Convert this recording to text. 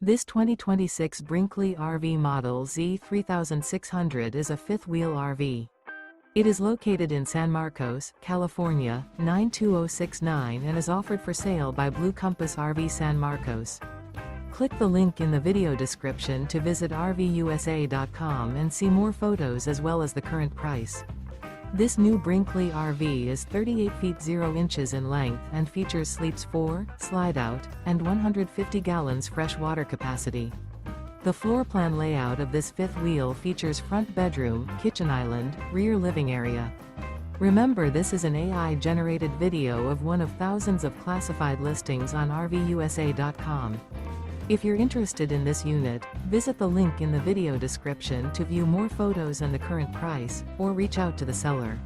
This 2026 Brinkley RV Model Z 3600 is a fifth-wheel RV. It is located in San Marcos, California, 92069 and is offered for sale by Blue Compass RV San Marcos. Click the link in the video description to visit RVUSA.com and see more photos as well as the current price. This new Brinkley RV is 38 feet 0 inches in length and features sleeps 4, slide-out, and 150 gallons fresh water capacity. The floor plan layout of this fifth wheel features front bedroom, kitchen island, rear living area. Remember, this is an AI-generated video of one of thousands of classified listings on RVUSA.com. If you're interested in this unit, visit the link in the video description to view more photos and the current price, or reach out to the seller.